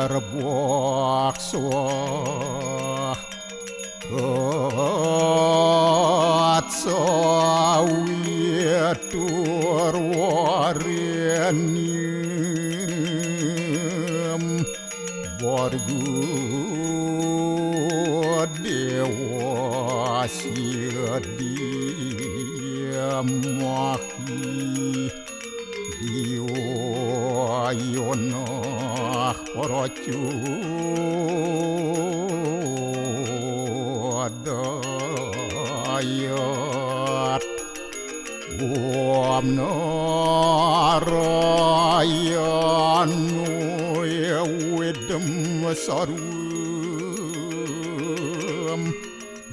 Berbakso at sawit warwarenim borgu dewa sidiamaki diwa porocu dayat Om narayanu wedem sarum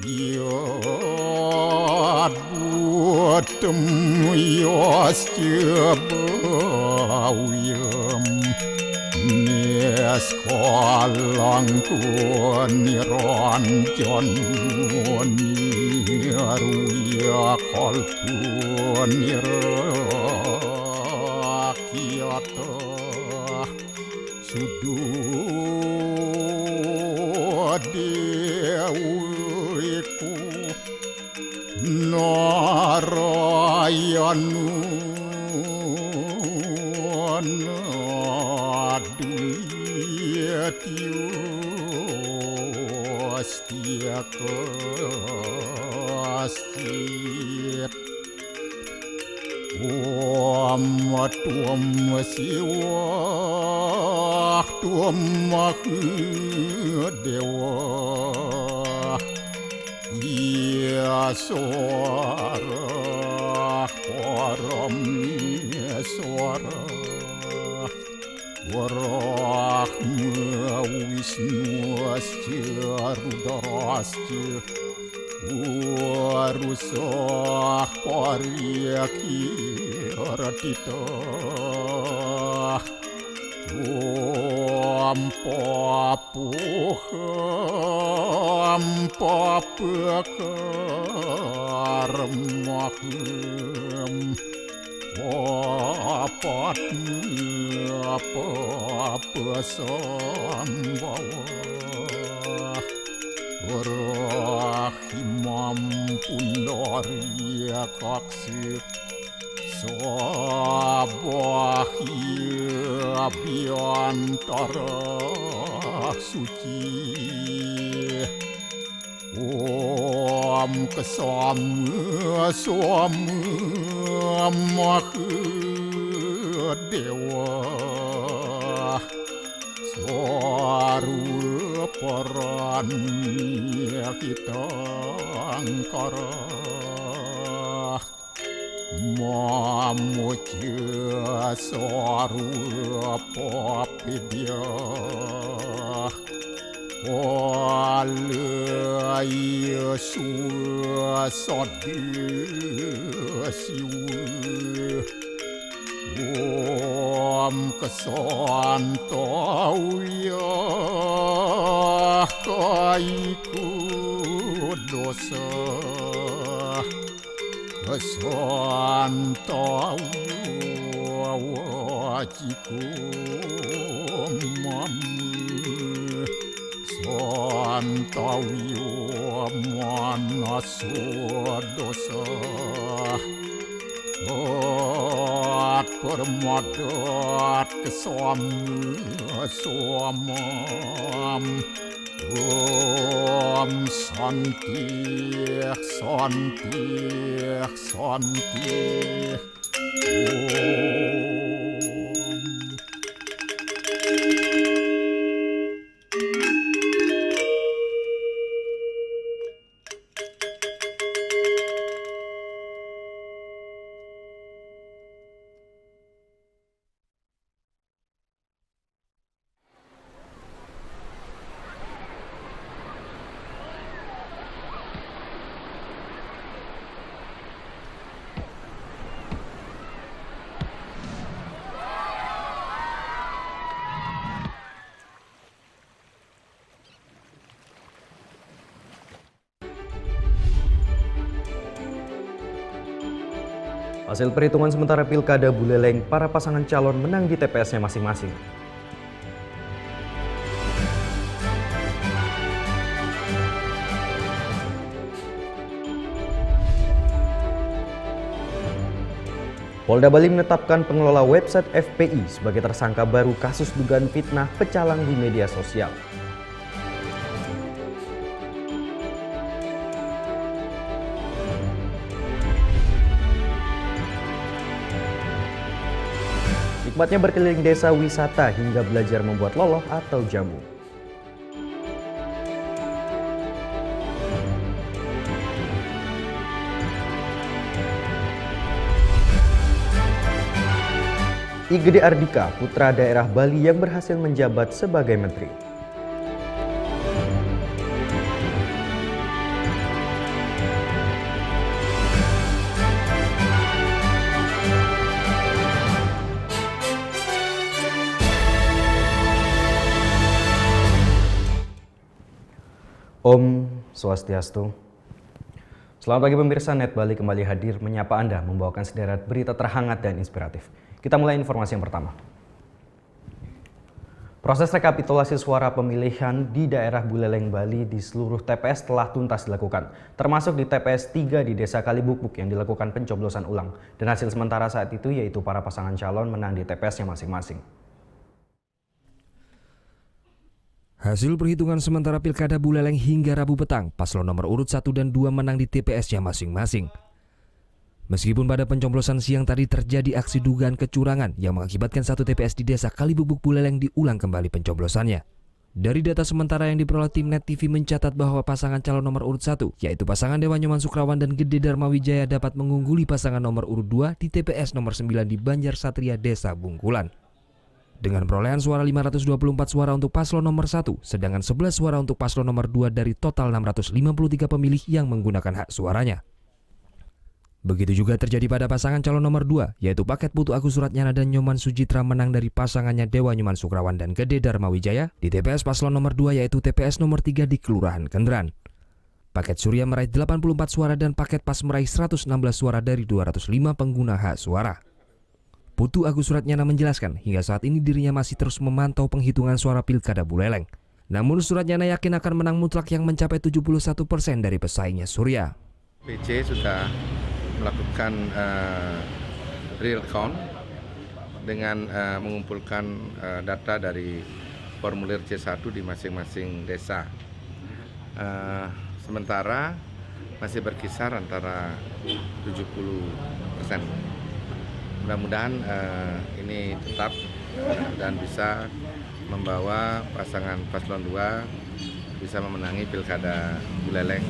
yad buatem yasjabawiyam Niaskalang niranjan niaruya kalpun nirakyata sududewiku narayanu Astia kastit tuam siwah tuam dewa iya suara param suara Warahma Wisnu Asya Rudrasya Warusah Paryaki Ratita Om Papuham Papakarmaham apa sambawa rahimam pundaria kaksir sabahia biantara suci Om kesama dewa Swaru paranya kita angkara Mamuja swaru papidya Walaya suasadi siwa Om kesantauya kaiku dosa kesantauya wajiku mamu santauya manasu dosa permadat kesamam Om santi Om Hasil perhitungan sementara Pilkada Buleleng, para pasangan calon menang di TPS-nya masing-masing. Polda Bali menetapkan pengelola website FPI sebagai tersangka baru kasus dugaan fitnah pecalang di media sosial. Nikmatnya berkeliling desa wisata hingga belajar membuat loloh atau jamu. I Gede Ardika, putra daerah Bali yang berhasil menjabat sebagai menteri. Om Swastiastu. Selamat pagi pemirsa, Net Bali kembali hadir menyapa Anda membawakan sederet berita terhangat dan inspiratif. Kita mulai informasi yang pertama. Proses rekapitulasi suara pemilihan di daerah Buleleng, Bali di seluruh TPS telah tuntas dilakukan, termasuk di TPS 3 di Desa Kalibukbuk yang dilakukan pencoblosan ulang. Dan hasil sementara saat itu yaitu para pasangan calon menang di TPS-nya masing-masing. Hasil perhitungan sementara Pilkada Buleleng hingga Rabu petang, paslon nomor urut 1 dan 2 menang di TPS-nya masing-masing. Meskipun pada pencoblosan siang tadi terjadi aksi dugaan kecurangan yang mengakibatkan satu TPS di Desa Kalibukbuk Buleleng diulang kembali pencoblosannya. Dari data sementara yang diperoleh tim Net TV mencatat bahwa pasangan calon nomor urut 1, yaitu pasangan Dewa Nyoman Sukrawan dan Gede Dharma Wijaya dapat mengungguli pasangan nomor urut 2 di TPS nomor 9 di Banjar Satria Desa Bungkulan. Dengan perolehan suara 524 suara untuk paslon nomor 1, sedangkan 11 suara untuk paslon nomor 2 dari total 653 pemilih yang menggunakan hak suaranya. Begitu juga terjadi pada pasangan calon nomor 2, yaitu Paket Putu Agus Suratnyana dan Nyoman Sujitra menang dari pasangannya Dewa Nyoman Sukrawan dan Gede Dharma Wijaya di TPS paslon nomor 2 yaitu TPS nomor 3 di Kelurahan Kenderan. Paket Surya meraih 84 suara dan Paket Pas meraih 116 suara dari 205 pengguna hak suara. Putu Agus Suratnyana menjelaskan hingga saat ini dirinya masih terus memantau penghitungan suara Pilkada Buleleng. Namun Suratnyana yakin akan menang mutlak yang mencapai 71% dari pesaingnya Surya. PC sudah melakukan real count dengan mengumpulkan data dari formulir C1 di masing-masing desa. Sementara masih berkisar antara 70%. Mudah-mudahan ini tetap dan bisa membawa pasangan paslon 2 bisa memenangi Pilkada Buleleng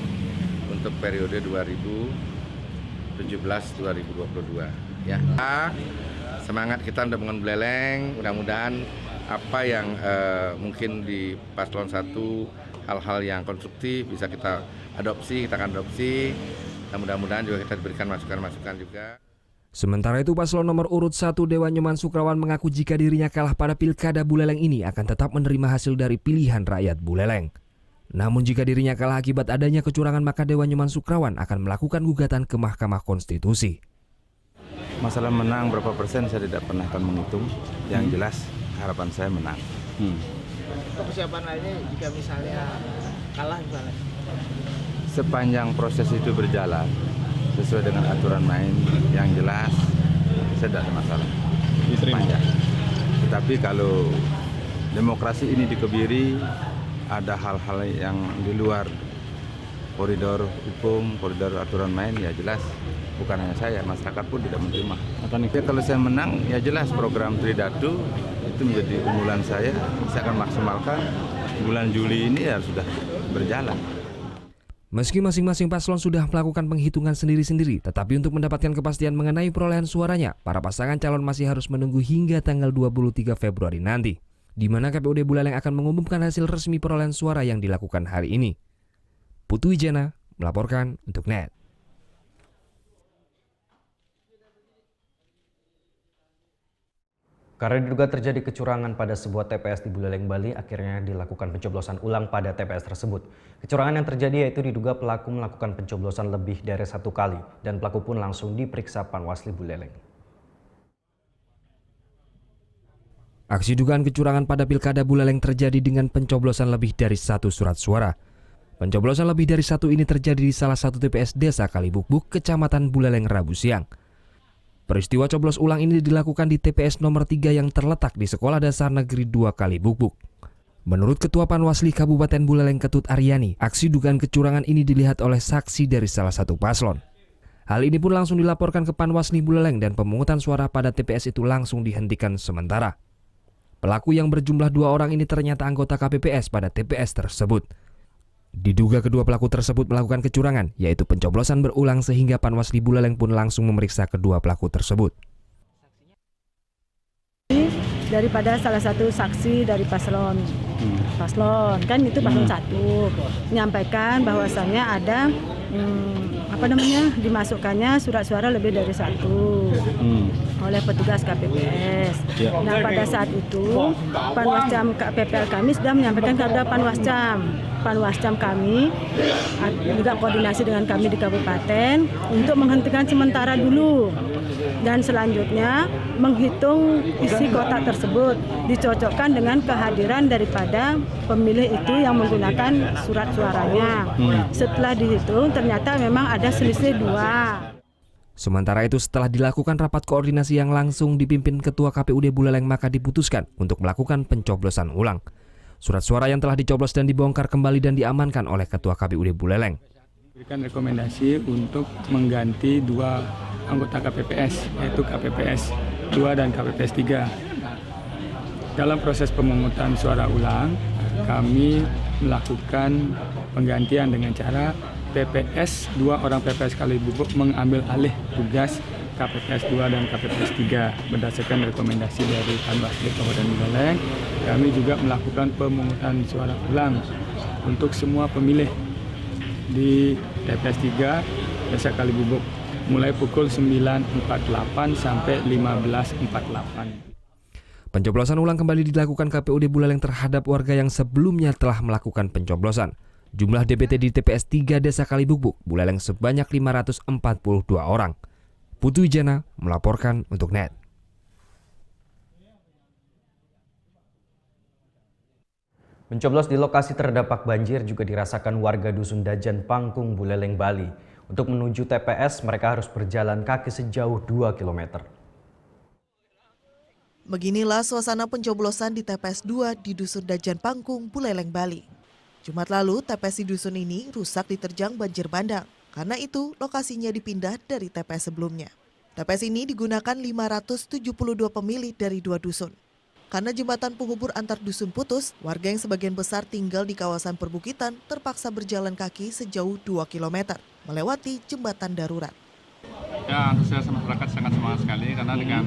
untuk periode 2017-2022. Ya, semangat kita untuk membangun Buleleng. Mudah-mudahan apa yang mungkin di paslon 1 hal-hal yang konstruktif bisa kita akan adopsi. Dan mudah-mudahan juga kita diberikan masukan-masukan juga. Sementara itu paslon nomor urut 1 Dewa Nyoman Sukrawan mengaku jika dirinya kalah pada Pilkada Buleleng ini akan tetap menerima hasil dari pilihan rakyat Buleleng. Namun jika dirinya kalah akibat adanya kecurangan maka Dewa Nyoman Sukrawan akan melakukan gugatan ke Mahkamah Konstitusi. Masalah menang berapa persen saya tidak pernah akan menghitung. Yang jelas harapan saya menang. Persiapan lainnya jika misalnya kalah misalnya? Sepanjang proses itu berjalan sesuai dengan aturan main yang jelas, saya tidak ada masalah. Sepanjang. Tetapi kalau demokrasi ini dikebiri, ada hal-hal yang di luar koridor hukum, koridor aturan main, ya jelas bukan hanya saya, masyarakat pun tidak menerima. Ya, kalau saya menang, ya jelas program Tridatu itu menjadi unggulan saya akan maksimalkan. Bulan Juli ini ya sudah berjalan. Meski masing-masing paslon sudah melakukan penghitungan sendiri-sendiri, tetapi untuk mendapatkan kepastian mengenai perolehan suaranya, para pasangan calon masih harus menunggu hingga tanggal 23 Februari nanti, di mana KPUD Buleleng akan mengumumkan hasil resmi perolehan suara yang dilakukan hari ini. Putu Wijana melaporkan untuk Net. Karena diduga terjadi kecurangan pada sebuah TPS di Buleleng, Bali, akhirnya dilakukan pencoblosan ulang pada TPS tersebut. Kecurangan yang terjadi yaitu diduga pelaku melakukan pencoblosan lebih dari 1 kali dan pelaku pun langsung diperiksa Panwasli Buleleng. Aksi dugaan kecurangan pada Pilkada Buleleng terjadi dengan pencoblosan lebih dari 1 surat suara. Pencoblosan lebih dari 1 ini terjadi di salah satu TPS Desa Kalibukbuk, Kecamatan Buleleng Rabu siang. Peristiwa coblos ulang ini dilakukan di TPS nomor 3 yang terletak di Sekolah Dasar Negeri 2 Kalibukbuk. Menurut Ketua Panwasli Kabupaten Buleleng Ketut Aryani, aksi dugaan kecurangan ini dilihat oleh saksi dari salah satu paslon. Hal ini pun langsung dilaporkan ke Panwasli Buleleng dan pemungutan suara pada TPS itu langsung dihentikan sementara. Pelaku yang berjumlah 2 orang ini ternyata anggota KPPS pada TPS tersebut. Diduga kedua pelaku tersebut melakukan kecurangan, yaitu pencoblosan berulang sehingga Panwasli Buleleng pun langsung memeriksa kedua pelaku tersebut. Daripada salah satu saksi dari paslon kan itu paslon 1 menyampaikan bahwasannya ada dimasukkannya surat suara lebih dari 1 oleh petugas KPPS. Nah pada saat itu Panwascam KPPL kami sudah menyampaikan kepada Panwascam kami juga koordinasi dengan kami di kabupaten untuk menghentikan sementara dulu dan selanjutnya menghitung isi kotak tersebut dicocokkan dengan kehadiran daripada pemilih itu yang menggunakan surat suaranya. Setelah dihitung ternyata memang ada selisih 2. Sementara itu setelah dilakukan rapat koordinasi yang langsung dipimpin Ketua KPUD Buleleng maka diputuskan untuk melakukan pencoblosan ulang. Surat suara yang telah dicoblos dan dibongkar kembali dan diamankan oleh Ketua KPUD Buleleng. Berikan rekomendasi untuk mengganti 2 anggota KPPS, yaitu KPPS 2 dan KPPS 3. Dalam proses pemungutan suara ulang, kami melakukan penggantian dengan cara PPS 2 orang PPS Kalibukbuk mengambil alih tugas KPPS 2 dan KPPS 3 berdasarkan rekomendasi dari Panwasli Kabupaten Buleleng. Kami juga melakukan pemungutan suara ulang untuk semua pemilih di TPS 3 Desa Kalibukbuk mulai pukul 9.48 sampai 15.48. Pencoblosan ulang kembali dilakukan KPUD Buleleng terhadap warga yang sebelumnya telah melakukan pencoblosan. Jumlah DPT di TPS 3 Desa Kalibukbuk Buleleng sebanyak 542 orang. Putu Wijana melaporkan untuk NET. Mencoblos di lokasi terdampak banjir juga dirasakan warga Dusun Dajan Pangkung, Buleleng, Bali. Untuk menuju TPS, mereka harus berjalan kaki sejauh 2 km. Beginilah suasana pencoblosan di TPS 2 di Dusun Dajan Pangkung, Buleleng, Bali. Jumat lalu, TPS di dusun ini rusak diterjang banjir bandang. Karena itu, lokasinya dipindah dari TPS sebelumnya. TPS ini digunakan 572 pemilih dari 2 dusun. Karena jembatan penghubung antar dusun putus, warga yang sebagian besar tinggal di kawasan perbukitan terpaksa berjalan kaki sejauh 2 km, melewati jembatan darurat. Ya, antusias masyarakat sangat semangat sekali karena dengan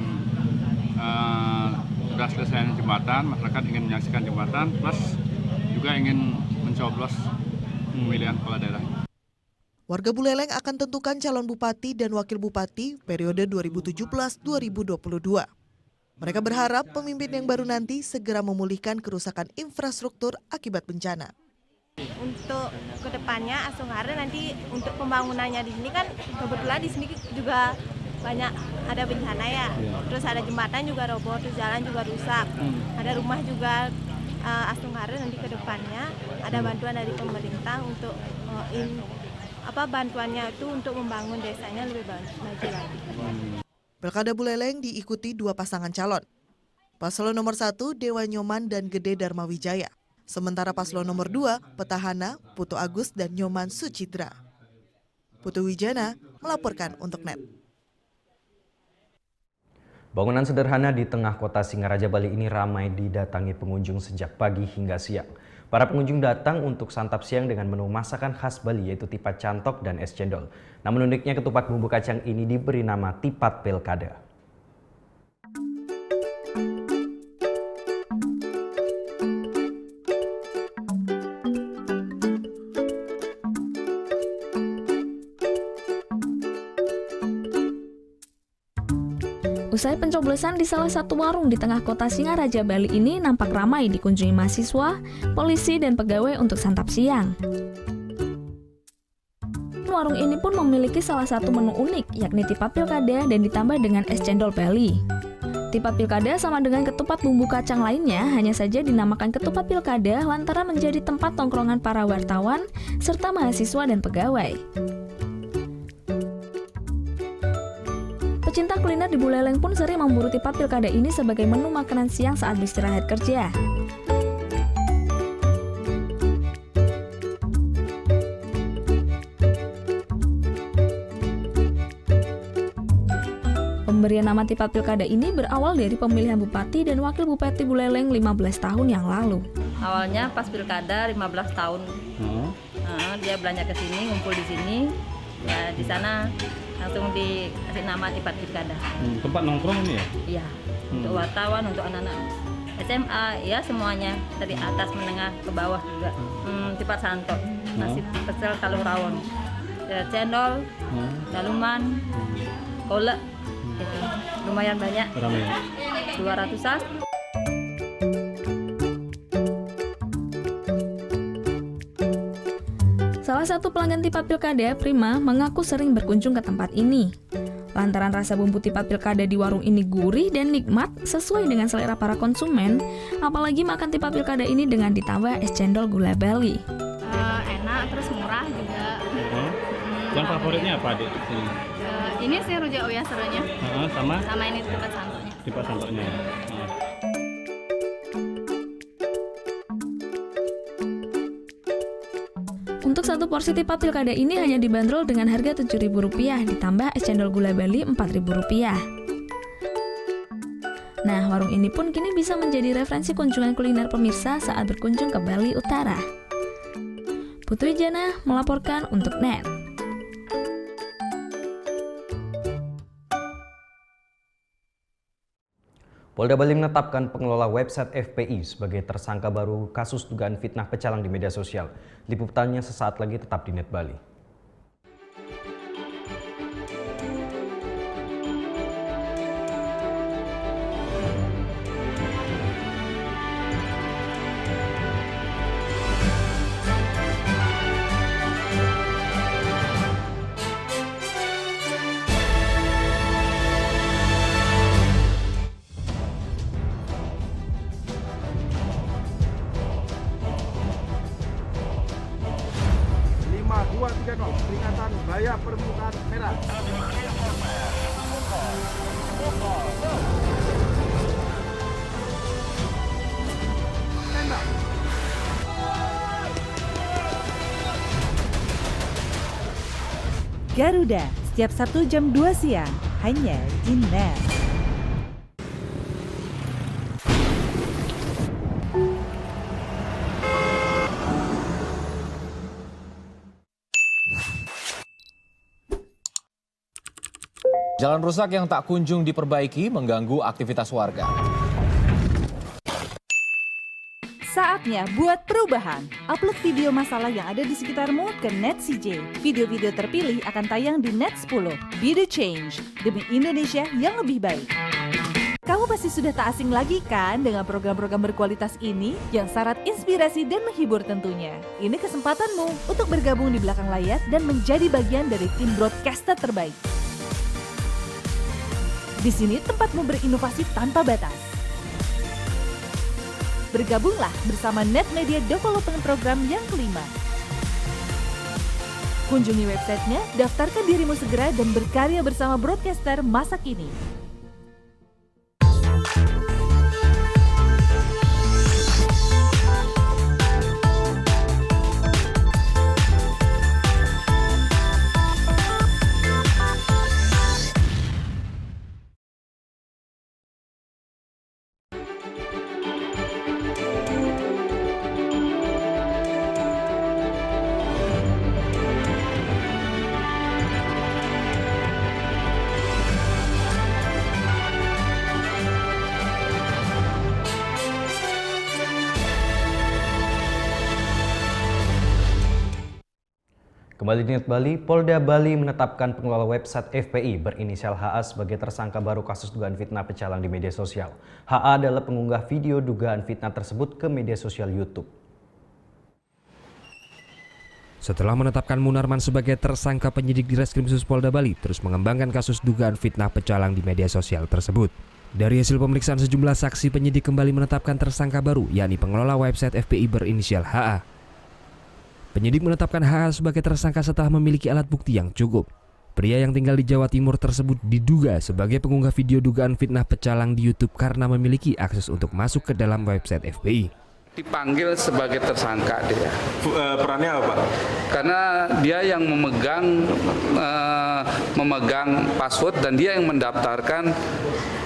sudah selesai jembatan, masyarakat ingin menyaksikan jembatan, plus juga ingin mencoblos pemilihan kepala daerah. Warga Buleleng akan tentukan calon bupati dan wakil bupati periode 2017-2022. Mereka berharap pemimpin yang baru nanti segera memulihkan kerusakan infrastruktur akibat bencana. Untuk kedepannya Asunghare nanti untuk pembangunannya di sini kan kebetulan di sini juga banyak ada bencana ya. Terus ada jembatan juga roboh, terus jalan juga rusak. Ada rumah juga Asunghare nanti ke depannya ada bantuan dari pemerintah untuk bantuannya itu untuk membangun desanya lebih maju lagi. Pilkada Buleleng diikuti 2 pasangan calon. Paslon nomor 1 Dewa Nyoman dan Gede Dharma Wijaya. Sementara paslon nomor 2 petahana Putu Agus dan Nyoman Sucitra. Putu Wijana melaporkan untuk NET. Bangunan sederhana di tengah kota Singaraja Bali ini ramai didatangi pengunjung sejak pagi hingga siang. Para pengunjung datang untuk santap siang dengan menu masakan khas Bali yaitu tipat cantok dan es cendol. Namun uniknya ketupat bumbu kacang ini diberi nama tipat pilkada. Usai pencoblosan di salah satu warung di tengah kota Singaraja Bali ini nampak ramai dikunjungi mahasiswa, polisi, dan pegawai untuk santap siang. Warung ini pun memiliki salah satu menu unik, yakni tipat pilkada dan ditambah dengan es cendol Bali. Tipat pilkada sama dengan ketupat bumbu kacang lainnya, hanya saja dinamakan ketupat pilkada lantaran menjadi tempat tongkrongan para wartawan serta mahasiswa dan pegawai. Pecinta kuliner di Buleleng pun sering memburu tipat pilkada ini sebagai menu makanan siang saat beristirahat kerja. Pemberian nama tipat pilkada ini berawal dari pemilihan Bupati dan Wakil Bupati Buleleng 15 tahun yang lalu. Awalnya pas pilkada 15 tahun, dia belanja ke sini, ngumpul di sini, ya di sana langsung dikasih nama tipat pilkada. Tempat nongkrong ini ya? Iya, untuk wartawan, untuk anak-anak SMA, ya semuanya dari atas menengah ke bawah juga. Tipat santo, nasi pecel kalung rawon, cendol, daluman, kolak. Gitu. Lumayan banyak, 200-an. Salah satu pelanggan tipat pilkada, Prima, mengaku sering berkunjung ke tempat ini. Lantaran rasa bumbu tipat pilkada di warung ini gurih dan nikmat sesuai dengan selera para konsumen, apalagi makan tipat pilkada ini dengan ditambah es cendol gula bali. Enak, terus murah juga. Yang favoritnya apa, Dek? Ini sih rujak oya serunya. Sama ini tipat santonya. Tipat santonya. Untuk satu porsi tipat pilkada ini hanya dibanderol dengan harga Rp7.000 ditambah es cendol gula bali Rp4.000. Nah, warung ini pun kini bisa menjadi referensi kunjungan kuliner pemirsa saat berkunjung ke Bali Utara. Putri Jana melaporkan untuk NET. Polda Bali menetapkan pengelola website FPI sebagai tersangka baru kasus dugaan fitnah pecalang di media sosial. Liputannya sesaat lagi, tetap di Net Bali. Peringatan bahaya permukaan merah. Garuda, setiap Sabtu jam 2 siang, hanya di NET. Jalan rusak yang tak kunjung diperbaiki mengganggu aktivitas warga. Saatnya buat perubahan. Upload video masalah yang ada di sekitarmu ke Net CJ. Video-video terpilih akan tayang di Net 10. Be the change demi Indonesia yang lebih baik. Kamu pasti sudah tak asing lagi kan dengan program-program berkualitas ini yang syarat inspirasi dan menghibur tentunya. Ini kesempatanmu untuk bergabung di belakang layar dan menjadi bagian dari tim broadcaster terbaik. Di sini tempatmu berinovasi tanpa batas. Bergabunglah bersama Net Media Development Program yang kelima. Kunjungi websitenya, daftarkan dirimu segera dan berkarya bersama broadcaster masa kini. Kembali di Net Bali, Polda Bali menetapkan pengelola website FPI berinisial HA sebagai tersangka baru kasus dugaan fitnah pecalang di media sosial. HA adalah pengunggah video dugaan fitnah tersebut ke media sosial YouTube. Setelah menetapkan Munarman sebagai tersangka, penyidik di Reskrimsus Polda Bali terus mengembangkan kasus dugaan fitnah pecalang di media sosial tersebut. Dari hasil pemeriksaan sejumlah saksi, penyidik kembali menetapkan tersangka baru, yakni pengelola website FPI berinisial HA. Penyidik menetapkan HA sebagai tersangka setelah memiliki alat bukti yang cukup. Pria yang tinggal di Jawa Timur tersebut diduga sebagai pengunggah video dugaan fitnah pecalang di YouTube karena memiliki akses untuk masuk ke dalam website FPI. Dipanggil sebagai tersangka dia. Perannya apa, Pak? Karena dia yang memegang password dan dia yang mendaftarkan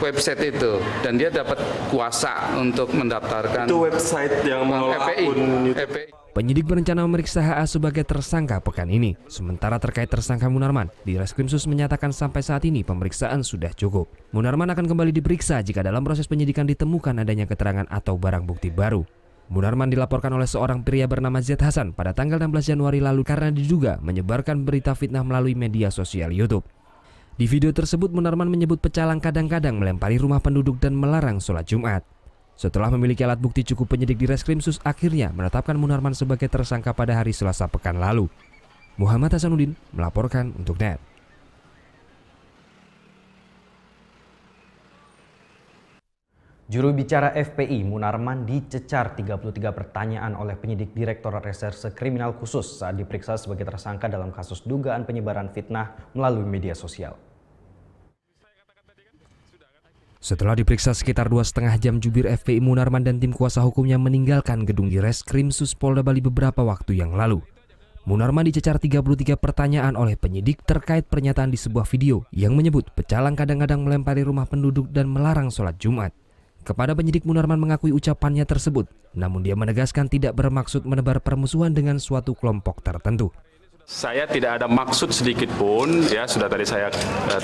website itu, dan dia dapat kuasa untuk mendaftarkan. Itu website yang mengelola akun YouTube. Penyidik berencana memeriksa HA sebagai tersangka pekan ini. Sementara terkait tersangka Munarman, di Reskrimsus menyatakan sampai saat ini pemeriksaan sudah cukup. Munarman akan kembali diperiksa jika dalam proses penyidikan ditemukan adanya keterangan atau barang bukti baru. Munarman dilaporkan oleh seorang pria bernama Z Hasan pada tanggal 16 Januari lalu karena diduga menyebarkan berita fitnah melalui media sosial YouTube. Di video tersebut, Munarman menyebut pecalang kadang-kadang melempari rumah penduduk dan melarang sholat Jumat. Setelah memiliki alat bukti cukup, penyidik di Reskrimsus akhirnya menetapkan Munarman sebagai tersangka pada hari Selasa pekan lalu. Muhammad Hasanuddin melaporkan untuk NET. Juru bicara FPI Munarman dicecar 33 pertanyaan oleh penyidik Direktorat Reserse Kriminal Khusus saat diperiksa sebagai tersangka dalam kasus dugaan penyebaran fitnah melalui media sosial. Setelah diperiksa sekitar 2,5 jam, jubir FPI Munarman dan tim kuasa hukumnya meninggalkan gedung di Reskrimsus Polda Bali beberapa waktu yang lalu. Munarman dicecar 33 pertanyaan oleh penyidik terkait pernyataan di sebuah video yang menyebut pecalang kadang-kadang melempari rumah penduduk dan melarang sholat Jumat. Kepada penyidik, Munarman mengakui ucapannya tersebut, namun dia menegaskan tidak bermaksud menebar permusuhan dengan suatu kelompok tertentu. Saya tidak ada maksud sedikit pun, ya sudah tadi saya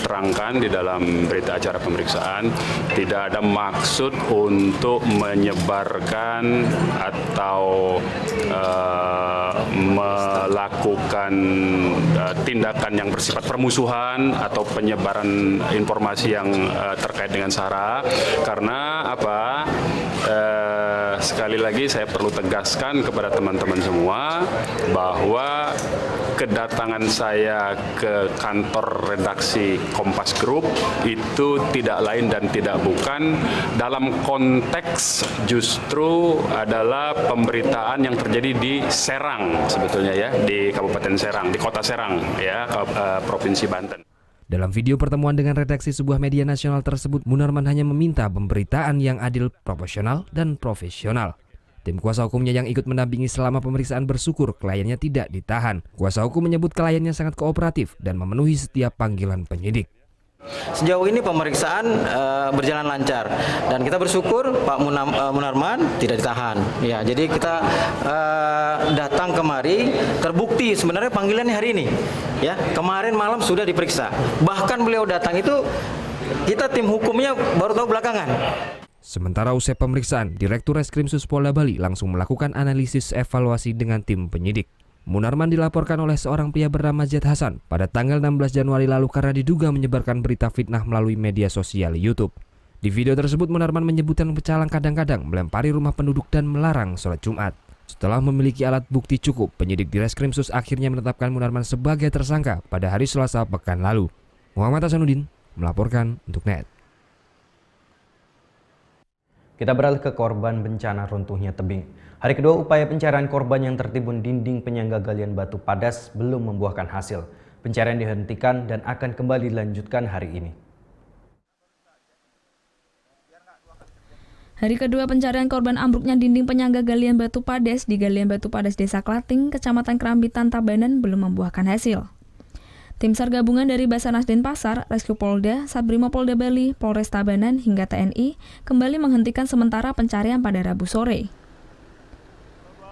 terangkan di dalam berita acara pemeriksaan, tidak ada maksud untuk menyebarkan atau melakukan tindakan yang bersifat permusuhan atau penyebaran informasi yang terkait dengan SARA. Karena apa? Sekali lagi saya perlu tegaskan kepada teman-teman semua bahwa kedatangan saya ke kantor redaksi Kompas Group itu tidak lain dan tidak bukan dalam konteks justru adalah pemberitaan yang terjadi di Serang sebetulnya, ya, di Kabupaten Serang, di Kota Serang, ya, Provinsi Banten. Dalam video pertemuan dengan redaksi sebuah media nasional tersebut, Munarman hanya meminta pemberitaan yang adil, proporsional, dan profesional. Tim kuasa hukumnya yang ikut mendampingi selama pemeriksaan bersyukur kliennya tidak ditahan. Kuasa hukum menyebut kliennya sangat kooperatif dan memenuhi setiap panggilan penyidik. Sejauh ini pemeriksaan berjalan lancar dan kita bersyukur Pak Munarman tidak ditahan. Ya, jadi kita datang kemari terbukti sebenarnya panggilannya hari ini. Ya, kemarin malam sudah diperiksa. Bahkan beliau datang itu kita tim hukumnya baru tahu belakangan. Sementara usai pemeriksaan, Direktur Reskrimsus Polda Bali langsung melakukan analisis evaluasi dengan tim penyidik. Munarman dilaporkan oleh seorang pria bernama Z Hasan pada tanggal 16 Januari lalu karena diduga menyebarkan berita fitnah melalui media sosial YouTube. Di video tersebut, Munarman menyebutkan pecalang kadang-kadang melempari rumah penduduk dan melarang sholat Jumat. Setelah memiliki alat bukti cukup, penyidik di Reskrimsus akhirnya menetapkan Munarman sebagai tersangka pada hari Selasa pekan lalu. Muhammad Hasanuddin melaporkan untuk NET. Kita beralih ke korban bencana runtuhnya tebing. Hari kedua upaya pencarian korban yang tertimbun dinding penyangga galian batu padas belum membuahkan hasil. Pencarian dihentikan dan akan kembali dilanjutkan hari ini. Hari kedua pencarian korban ambruknya dinding penyangga galian batu padas di Galian Batu Padas Desa Klating, Kecamatan Kerambitan, Tabanan belum membuahkan hasil. Tim SAR gabungan dari Basarnas Denpasar, Rescue Polda, Satbrimo Polda Bali, Polres Tabanan hingga TNI kembali menghentikan sementara pencarian pada Rabu sore.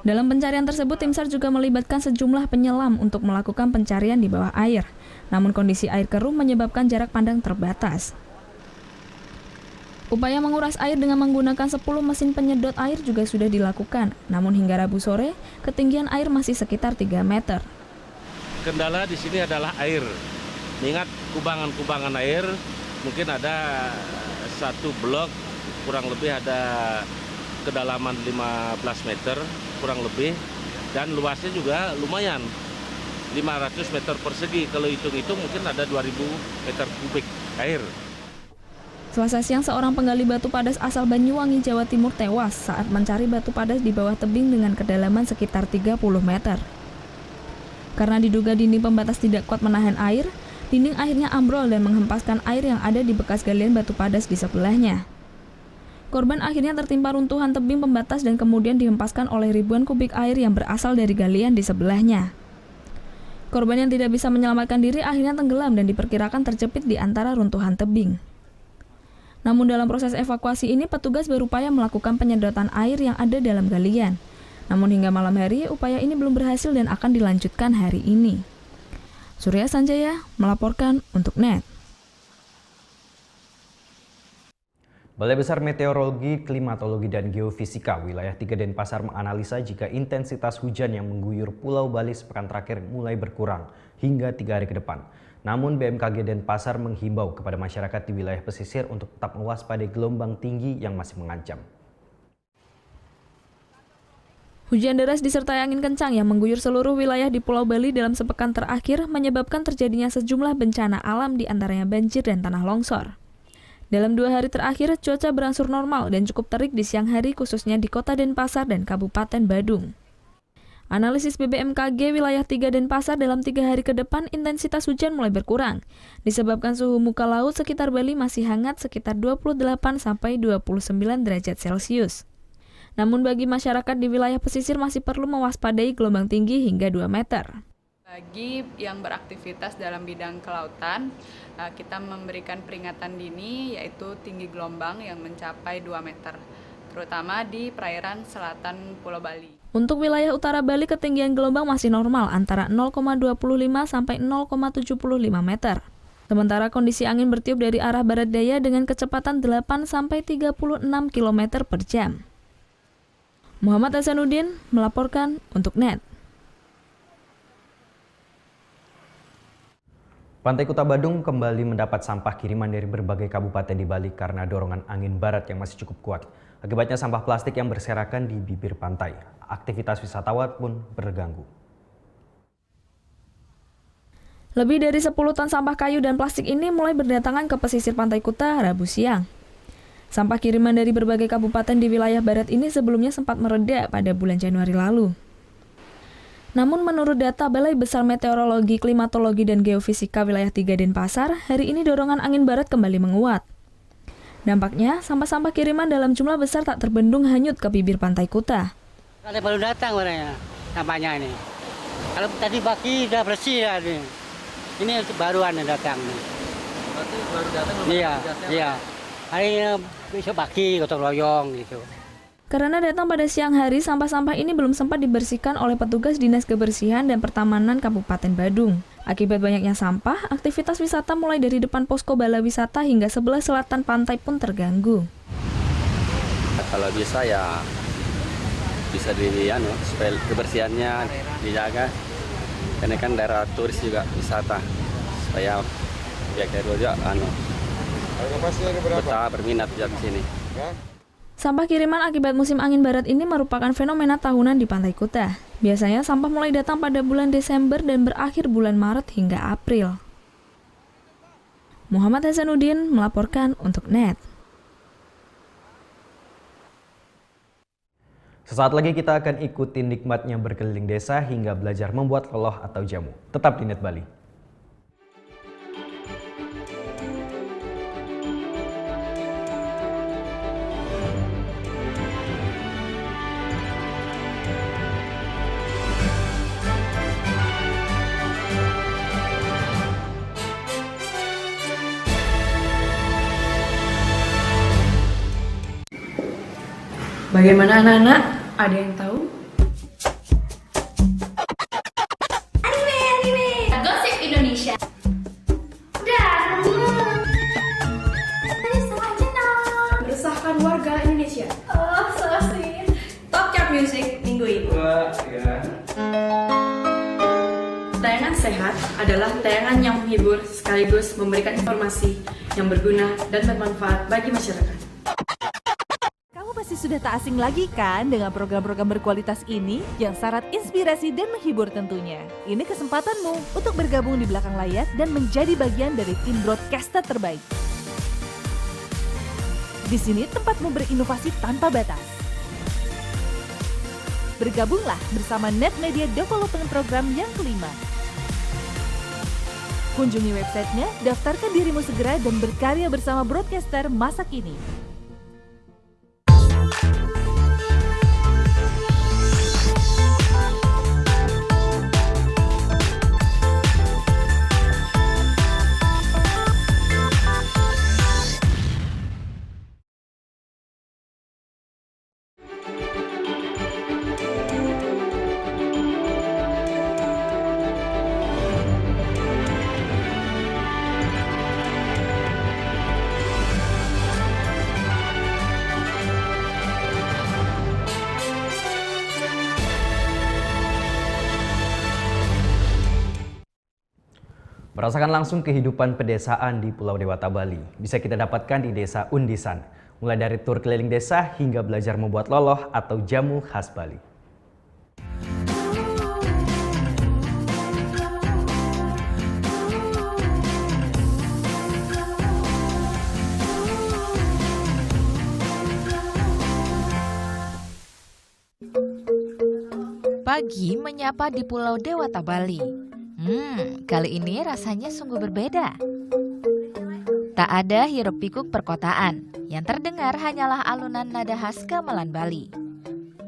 Dalam pencarian tersebut, tim SAR juga melibatkan sejumlah penyelam untuk melakukan pencarian di bawah air. Namun kondisi air keruh menyebabkan jarak pandang terbatas. Upaya menguras air dengan menggunakan 10 mesin penyedot air juga sudah dilakukan. Namun hingga Rabu sore, ketinggian air masih sekitar 3 meter. Kendala di sini adalah air. Ingat kubangan-kubangan air, mungkin ada satu blok kurang lebih ada kedalaman 15 meter kurang lebih, dan luasnya juga lumayan 500 meter persegi. Kalau hitung-hitung mungkin ada 2000 meter kubik air. Selasa siang, seorang penggali batu padas asal Banyuwangi, Jawa Timur tewas saat mencari batu padas di bawah tebing dengan kedalaman sekitar 30 meter. Karena diduga dinding pembatas tidak kuat menahan air, Dinding akhirnya ambrol dan menghempaskan air yang ada di bekas galian batu padas di sebelahnya. Korban akhirnya tertimpa runtuhan tebing pembatas dan kemudian dihempaskan oleh ribuan kubik air yang berasal dari galian di sebelahnya. Korban yang tidak bisa menyelamatkan diri akhirnya tenggelam dan diperkirakan terjepit di antara runtuhan tebing. Namun dalam proses evakuasi ini petugas berupaya melakukan penyedotan air yang ada dalam galian. Namun hingga malam hari upaya ini belum berhasil dan akan dilanjutkan hari ini. Surya Sanjaya melaporkan untuk NET. Balai Besar Meteorologi, Klimatologi, dan Geofisika wilayah 3 Denpasar menganalisa jika intensitas hujan yang mengguyur Pulau Bali sepekan terakhir mulai berkurang hingga 3 hari ke depan. Namun BMKG Denpasar menghimbau kepada masyarakat di wilayah pesisir untuk tetap mewaspadai gelombang tinggi yang masih mengancam. Hujan deras disertai angin kencang yang mengguyur seluruh wilayah di Pulau Bali dalam sepekan terakhir menyebabkan terjadinya sejumlah bencana alam di antaranya banjir dan tanah longsor. Dalam 2 hari terakhir, cuaca berangsur normal dan cukup terik di siang hari khususnya di Kota Denpasar dan Kabupaten Badung. Analisis BBMKG wilayah 3 Denpasar dalam 3 hari ke depan intensitas hujan mulai berkurang, disebabkan suhu muka laut sekitar Bali masih hangat sekitar 28–29 derajat Celcius. Namun bagi masyarakat di wilayah pesisir masih perlu mewaspadai gelombang tinggi hingga 2 meter. Bagi yang beraktivitas dalam bidang kelautan, kita memberikan peringatan dini yaitu tinggi gelombang yang mencapai 2 meter, terutama di perairan selatan Pulau Bali. Untuk wilayah utara Bali ketinggian gelombang masih normal antara 0,25 sampai 0,75 meter. Sementara kondisi angin bertiup dari arah barat daya dengan kecepatan 8 sampai 36 km per jam. Muhammad Hasanuddin melaporkan untuk NET. Pantai Kuta Badung kembali mendapat sampah kiriman dari berbagai kabupaten di Bali karena dorongan angin barat yang masih cukup kuat. Akibatnya sampah plastik yang berserakan di bibir pantai. Aktivitas wisatawan pun terganggu. Lebih dari 10 ton sampah kayu dan plastik ini mulai berdatangan ke pesisir Pantai Kuta Rabu siang. Sampah kiriman dari berbagai kabupaten di wilayah barat ini sebelumnya sempat mereda pada bulan Januari lalu. Namun menurut data Balai Besar Meteorologi, Klimatologi, dan Geofisika wilayah 3 Denpasar, hari ini dorongan angin barat kembali menguat. Dampaknya, sampah-sampah kiriman dalam jumlah besar tak terbendung hanyut ke bibir Pantai Kuta. Kalau baru datang orangnya, sampahnya ini. Kalau tadi pagi udah bersih ya ini. Ini baruan yang datang. Berarti baru datang belum iya, ada jasnya? Iya. Hari besok pagi gotong royong gitu. Karena datang pada siang hari, sampah-sampah ini belum sempat dibersihkan oleh petugas Dinas Kebersihan dan Pertamanan Kabupaten Badung. Akibat banyaknya sampah, aktivitas wisata mulai dari depan posko Bala Wisata hingga sebelah selatan pantai pun terganggu. Kalau bisa ya bisa supaya kebersihannya dijaga. Karena kan daerah turis juga wisata, supaya pihak dari juga betah berminat di sini. Sampah kiriman akibat musim angin barat ini merupakan fenomena tahunan di Pantai Kuta. Biasanya sampah mulai datang pada bulan Desember dan berakhir bulan Maret hingga April. Muhammad Hasanuddin melaporkan untuk NET. Sesaat lagi kita akan ikuti nikmatnya berkeliling desa hingga belajar membuat loloh atau jamu. Tetap di NET Bali. Bagaimana anak-anak? Ada yang tahu? Anime. Gosip Indonesia. Meresahkan warga Indonesia. Oh, so sweet. Top chart music minggu ini. Tayangan sehat adalah tayangan yang menghibur sekaligus memberikan informasi yang berguna dan bermanfaat bagi masyarakat. Sudah tak asing lagi kan dengan program-program berkualitas ini yang syarat inspirasi dan menghibur tentunya. Ini kesempatanmu untuk bergabung di belakang layar dan menjadi bagian dari tim broadcaster terbaik. Di sini tempatmu berinovasi tanpa batas. Bergabunglah bersama Net Media Development Program yang kelima. Kunjungi websitenya, daftarkan dirimu segera dan berkarya bersama broadcaster masa kini. Merasakan langsung kehidupan pedesaan di Pulau Dewata, Bali bisa kita dapatkan di Desa Undisan. Mulai dari tur keliling desa hingga belajar membuat loloh atau jamu khas Bali. Pagi menyapa di Pulau Dewata, Bali. Kali ini rasanya sungguh berbeda. Tak ada hiruk pikuk perkotaan, yang terdengar hanyalah alunan nada khas gamelan Bali.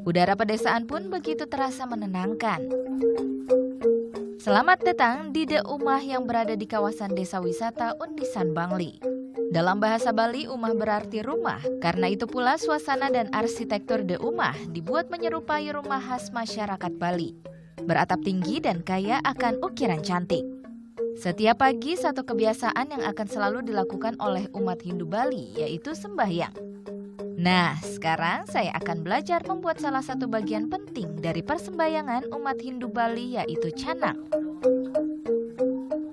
Udara pedesaan pun begitu terasa menenangkan. Selamat datang di The Umah yang berada di kawasan desa wisata Undisan, Bangli. Dalam bahasa Bali, umah berarti rumah. Karena itu pula suasana dan arsitektur The Umah dibuat menyerupai rumah khas masyarakat Bali. Beratap tinggi dan kaya akan ukiran cantik. Setiap pagi satu kebiasaan yang akan selalu dilakukan oleh umat Hindu Bali, yaitu sembahyang. Nah, sekarang saya akan belajar membuat salah satu bagian penting dari persembahyangan umat Hindu Bali, yaitu canang.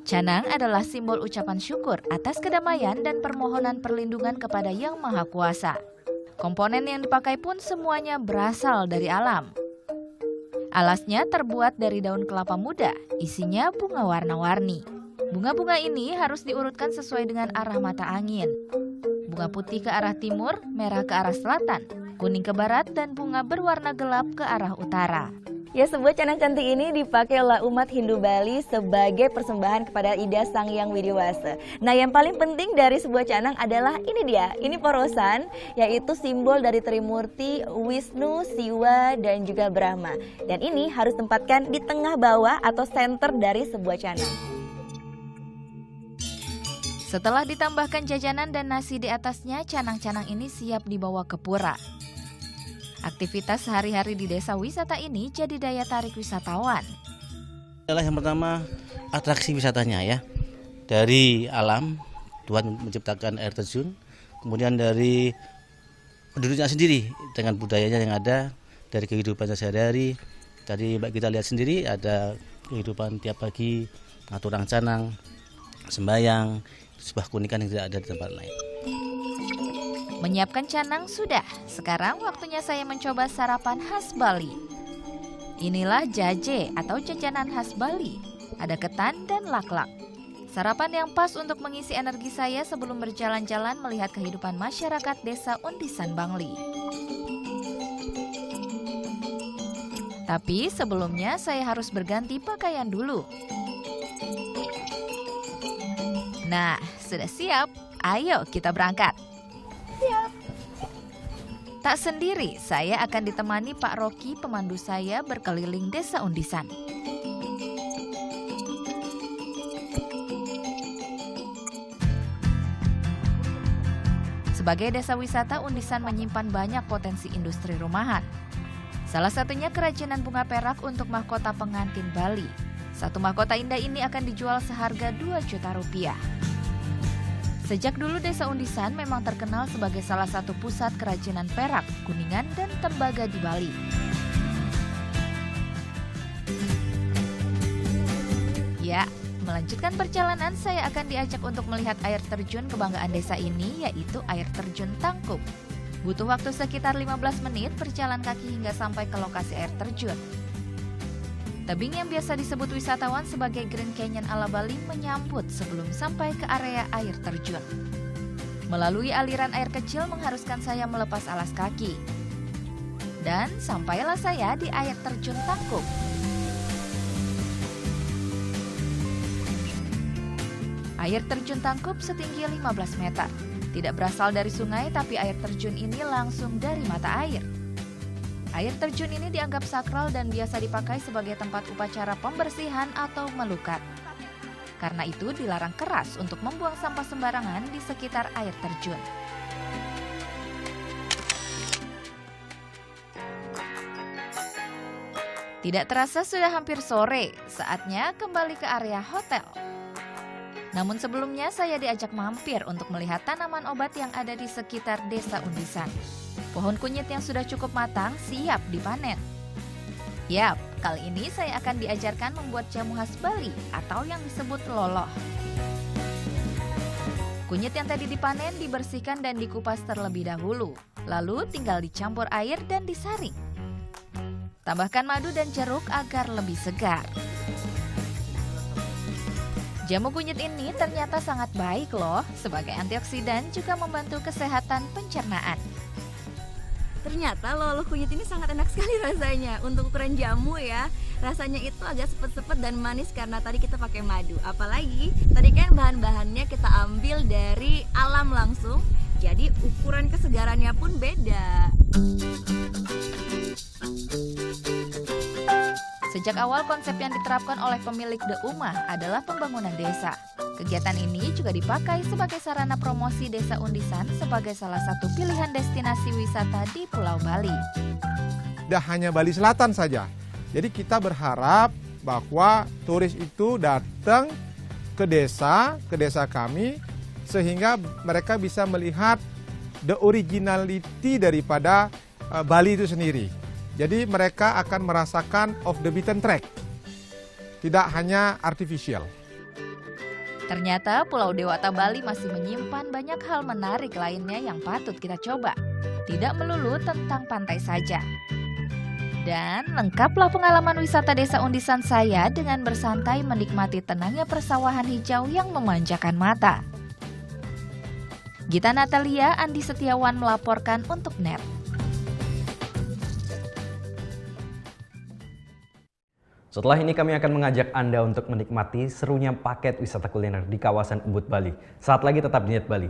Canang adalah simbol ucapan syukur atas kedamaian dan permohonan perlindungan kepada Yang Maha Kuasa. Komponen yang dipakai pun semuanya berasal dari alam. Alasnya terbuat dari daun kelapa muda, isinya bunga warna-warni. Bunga-bunga ini harus diurutkan sesuai dengan arah mata angin. Bunga putih ke arah timur, merah ke arah selatan, kuning ke barat, dan bunga berwarna gelap ke arah utara. Ya, sebuah canang cantik ini dipakai oleh umat Hindu Bali sebagai persembahan kepada Ida Sang Hyang Widiwasa. Nah, yang paling penting dari sebuah canang adalah ini dia, ini porosan, yaitu simbol dari Trimurti, Wisnu, Siwa, dan juga Brahma. Dan ini harus tempatkan di tengah bawah atau center dari sebuah canang. Setelah ditambahkan jajanan dan nasi di atasnya, canang-canang ini siap dibawa ke pura. Aktivitas sehari-hari di desa wisata ini jadi daya tarik wisatawan. Adalah yang pertama atraksi wisatanya ya. Dari alam, Tuhan menciptakan air terjun, kemudian dari penduduknya sendiri dengan budayanya yang ada, dari kehidupannya sehari-hari. Tadi Mbak kita lihat sendiri ada kehidupan tiap pagi, ngaturang canang, sembayang, sebuah keunikan yang tidak ada di tempat lain. Menyiapkan canang sudah, sekarang waktunya saya mencoba sarapan khas Bali. Inilah jaje atau jajanan khas Bali, ada ketan dan laklak. Sarapan yang pas untuk mengisi energi saya sebelum berjalan-jalan melihat kehidupan masyarakat desa Undisan, Bangli. Tapi sebelumnya saya harus berganti pakaian dulu. Nah, sudah siap? Ayo kita berangkat. Siap. Tak sendiri, saya akan ditemani Pak Rocky, pemandu saya berkeliling desa Undisan. Sebagai desa wisata, Undisan menyimpan banyak potensi industri rumahan. Salah satunya kerajinan bunga perak untuk mahkota pengantin Bali. Satu mahkota indah ini akan dijual seharga 2 juta rupiah. Sejak dulu desa Undisan memang terkenal sebagai salah satu pusat kerajinan perak, kuningan, dan tembaga di Bali. Ya, melanjutkan perjalanan saya akan diajak untuk melihat air terjun kebanggaan desa ini, yaitu air terjun Tangkup. Butuh waktu sekitar 15 menit berjalan kaki hingga sampai ke lokasi air terjun. Tebing yang biasa disebut wisatawan sebagai Grand Canyon ala Bali menyambut sebelum sampai ke area air terjun. Melalui aliran air kecil mengharuskan saya melepas alas kaki. Dan sampailah saya di air terjun Tangkup. Air terjun Tangkup setinggi 15 meter. Tidak berasal dari sungai, tapi air terjun ini langsung dari mata air. Air terjun ini dianggap sakral dan biasa dipakai sebagai tempat upacara pembersihan atau melukat. Karena itu dilarang keras untuk membuang sampah sembarangan di sekitar air terjun. Tidak terasa sudah hampir sore, saatnya kembali ke area hotel. Namun sebelumnya saya diajak mampir untuk melihat tanaman obat yang ada di sekitar Desa Undisan. Pohon kunyit yang sudah cukup matang siap dipanen. Yap, kali ini saya akan diajarkan membuat jamu khas Bali atau yang disebut loloh. Kunyit yang tadi dipanen dibersihkan dan dikupas terlebih dahulu. Lalu tinggal dicampur air dan disaring. Tambahkan madu dan jeruk agar lebih segar. Jamu kunyit ini ternyata sangat baik loh, sebagai antioksidan juga membantu kesehatan pencernaan. Ternyata loloh kunyit ini sangat enak sekali rasanya. Untuk ukuran jamu ya, rasanya itu agak sepet-sepet dan manis karena tadi kita pakai madu. Apalagi tadi kan bahan-bahannya kita ambil dari alam langsung, jadi ukuran kesegarannya pun beda. Sejak awal konsep yang diterapkan oleh pemilik The Umah adalah pembangunan desa. Kegiatan ini juga dipakai sebagai sarana promosi Desa Undisan sebagai salah satu pilihan destinasi wisata di Pulau Bali. Tidak hanya Bali Selatan saja. Jadi kita berharap bahwa turis itu datang ke desa kami, sehingga mereka bisa melihat the originality daripada Bali itu sendiri. Jadi mereka akan merasakan off the beaten track, tidak hanya artificial. Ternyata Pulau Dewata Bali masih menyimpan banyak hal menarik lainnya yang patut kita coba. Tidak melulu tentang pantai saja. Dan lengkaplah pengalaman wisata Desa Undisan saya dengan bersantai menikmati tenangnya persawahan hijau yang memanjakan mata. Gita Natalia, Andi Setiawan melaporkan untuk NET. Setelah ini kami akan mengajak Anda untuk menikmati serunya paket wisata kuliner di kawasan Ubud, Bali. Saat lagi tetap di Net Bali.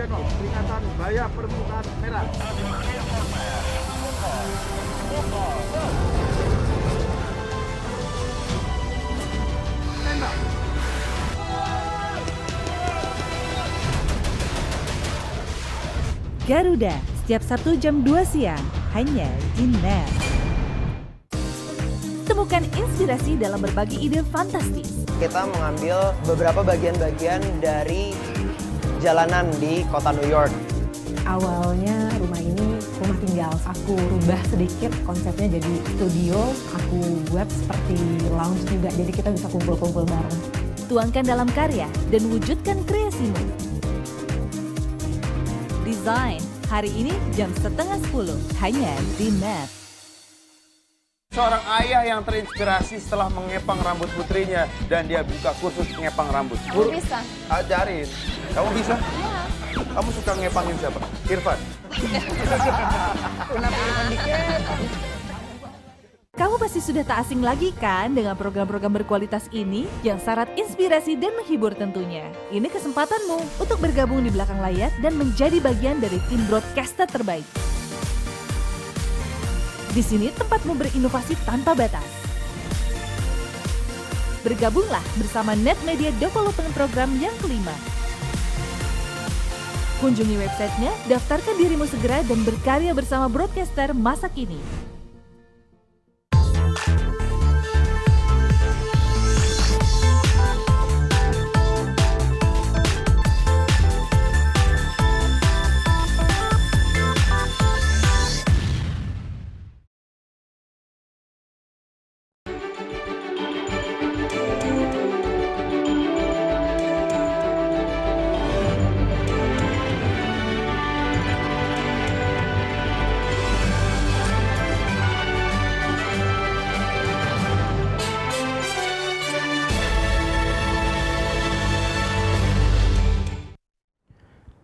Peringatan bahaya permukaan merah. Garuda, setiap Sabtu jam 2 siang, hanya di NET. Temukan inspirasi dalam berbagi ide fantastis. Kita mengambil beberapa bagian-bagian dari jalanan di kota New York. Awalnya rumah ini rumah tinggal. Aku rubah sedikit konsepnya jadi studio. Aku buat seperti lounge juga, jadi kita bisa kumpul-kumpul bareng. Tuangkan dalam karya dan wujudkan kreasimu. Design, hari ini jam 9:30, hanya di NET. Seorang ayah yang terinspirasi setelah mengepang rambut putrinya dan dia buka kursus ngepang rambut. Bisa. Ajarin. Kamu bisa? Ya. Kamu suka ngepangin siapa? Irfan. Kamu pasti sudah tak asing lagi kan dengan program-program berkualitas ini yang syarat inspirasi dan menghibur tentunya. Ini kesempatanmu untuk bergabung di belakang layar dan menjadi bagian dari tim broadcaster terbaik. Di sini tempatmu berinovasi tanpa batas. Bergabunglah bersama Net Media Development Program yang kelima. Kunjungi websitenya, daftarkan dirimu segera dan berkarya bersama broadcaster masa kini.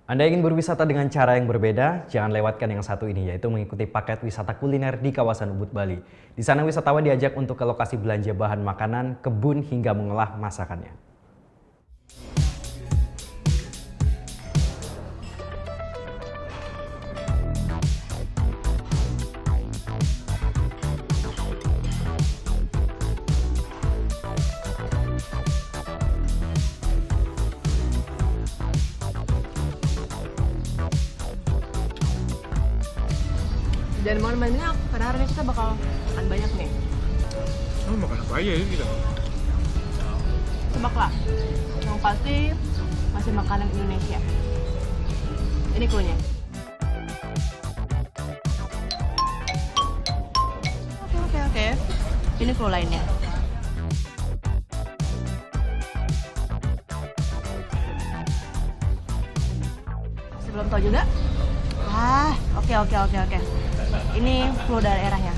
Anda ingin berwisata dengan cara yang berbeda? Jangan lewatkan yang satu ini, yaitu mengikuti paket wisata kuliner di kawasan Ubud, Bali. Di sana wisatawan diajak untuk ke lokasi belanja bahan makanan, kebun, hingga mengolah masakannya. Dan malam-malamnya pada hari ini kita bakal makan banyak nih. Oh, makan apa aja ya kita? Tebak lah. Yang pasti masih makanan Indonesia. Ini cluenya. Oke. Ini clue lainnya. Masih belum tahu juga? Oke. Ini clue daerahnya.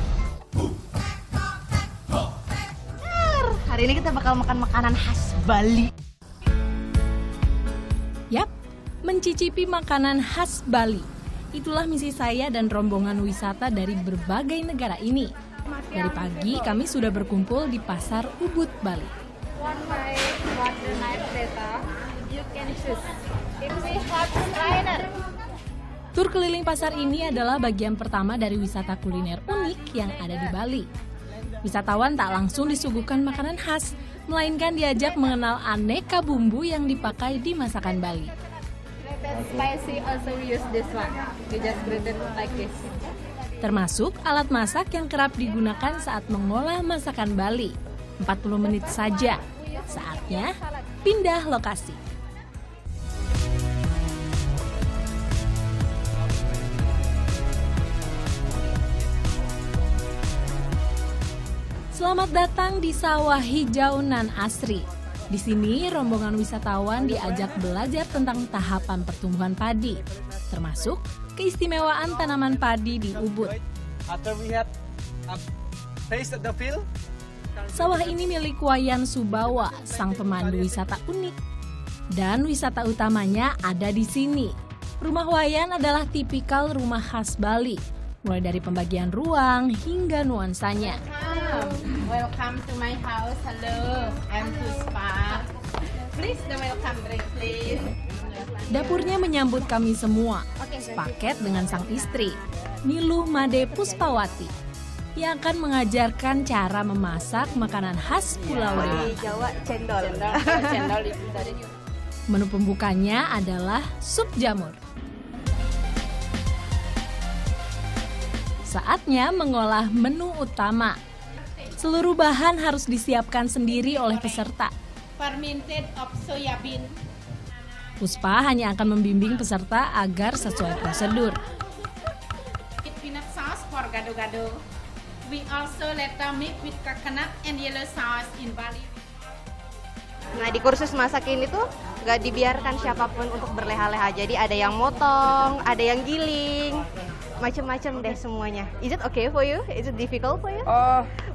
Hari ini kita bakal makan makanan khas Bali. Yap, mencicipi makanan khas Bali. Itulah misi saya dan rombongan wisata dari berbagai negara ini. Dari pagi kami sudah berkumpul di Pasar Ubud, Bali. Tur keliling pasar ini adalah bagian pertama dari wisata kuliner unik yang ada di Bali. Wisatawan tak langsung disuguhkan makanan khas, melainkan diajak mengenal aneka bumbu yang dipakai di masakan Bali. Termasuk alat masak yang kerap digunakan saat mengolah masakan Bali. 40 menit saja. Saatnya pindah lokasi. Selamat datang di Sawah Hijau Nan Asri. Di sini rombongan wisatawan diajak belajar tentang tahapan pertumbuhan padi, termasuk keistimewaan tanaman padi di Ubud. Sawah ini milik Wayan Subawa, sang pemandu wisata unik. Dan wisata utamanya ada di sini. Rumah Wayan adalah tipikal rumah khas Bali, mulai dari pembagian ruang hingga nuansanya. Welcome to my house. Hello, I'm Puspa. Please the welcome drink, please. Dapurnya menyambut kami semua, sepaket dengan sang istri, Niluh Made Puspawati, yang akan mengajarkan cara memasak makanan khas Pulau Dewata. Jawa cendol. Menu pembukanya adalah sup jamur. Saatnya mengolah menu utama. Seluruh bahan harus disiapkan sendiri oleh peserta. Fermented of soya bean. Puspa hanya akan membimbing peserta agar sesuai prosedur. Peanut sauce for gado-gado. We also later make with coconut and yellow sauce in Bali. Nah, di kursus masak ini tuh nggak dibiarkan siapapun untuk berleha-leha. Jadi ada yang motong, ada yang giling, macam-macam deh semuanya. Is it okay for you? Is it difficult for you?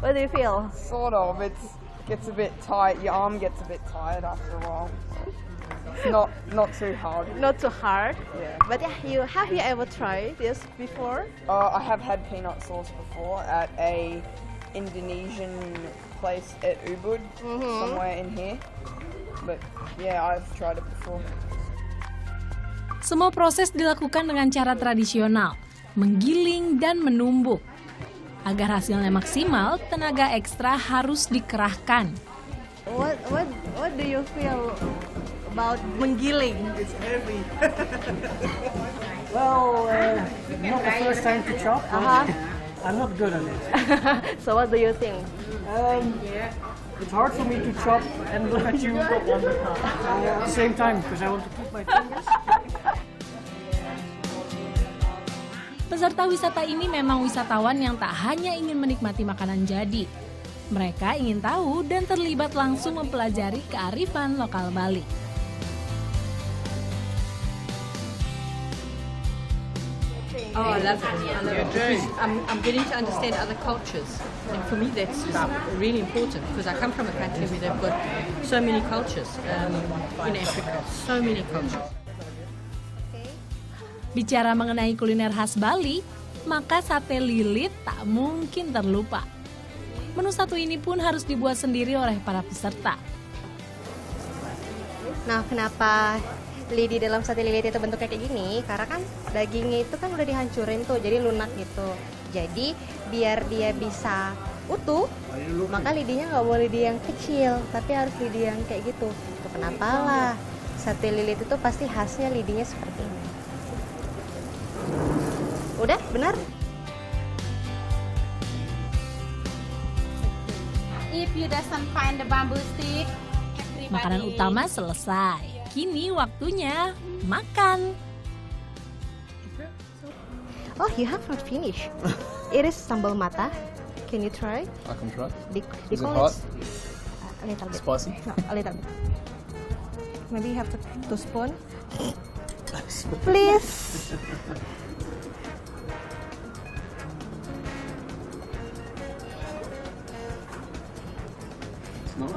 What do you feel? Sort of. It gets a bit tight. Your arm gets a bit tired after a while. Not too hard. Not too hard. Yeah. But yeah, have you ever tried this before? I have had peanut sauce before at a Indonesian place at Ubud, somewhere in here. But yeah, I've tried it before. Semua proses dilakukan dengan cara tradisional, menggiling dan menumbuk. Agar hasilnya maksimal, tenaga ekstra harus dikerahkan. What do you feel about menggiling? It's heavy. Well, not the first time to chop. I'm not good at it. So what do you think? It's hard for me to chop and look at you at the same time because I want to keep my fingers. Peserta wisata ini memang wisatawan yang tak hanya ingin menikmati makanan jadi. Mereka ingin tahu dan terlibat langsung mempelajari kearifan lokal Bali. Oh, I love it. I'm getting to understand other cultures. And for me, that's really important because I come from a country where they've got so many cultures in Africa. So many cultures. Bicara mengenai kuliner khas Bali, maka sate lilit tak mungkin terlupa. Menu satu ini pun harus dibuat sendiri oleh para peserta. Nah, kenapa lidi dalam sate lilit itu bentuknya kayak gini? Karena kan dagingnya itu kan udah dihancurin tuh, jadi lunak gitu. Jadi biar dia bisa utuh, maka lidinya nggak boleh lidi yang kecil, tapi harus lidi yang kayak gitu. Itu kenapa lah sate lilit itu pasti khasnya lidinya seperti ini. Udah, benar? If you doesn't find the bamboo stick, Makanan utama selesai. Kini waktunya makan. Oh, you have not finished. It is sambal mata. Can you try? I can try. They Is it call hot? a little bit. Spicy? No, a little bit. Maybe you have to spoon. Please. It's nice.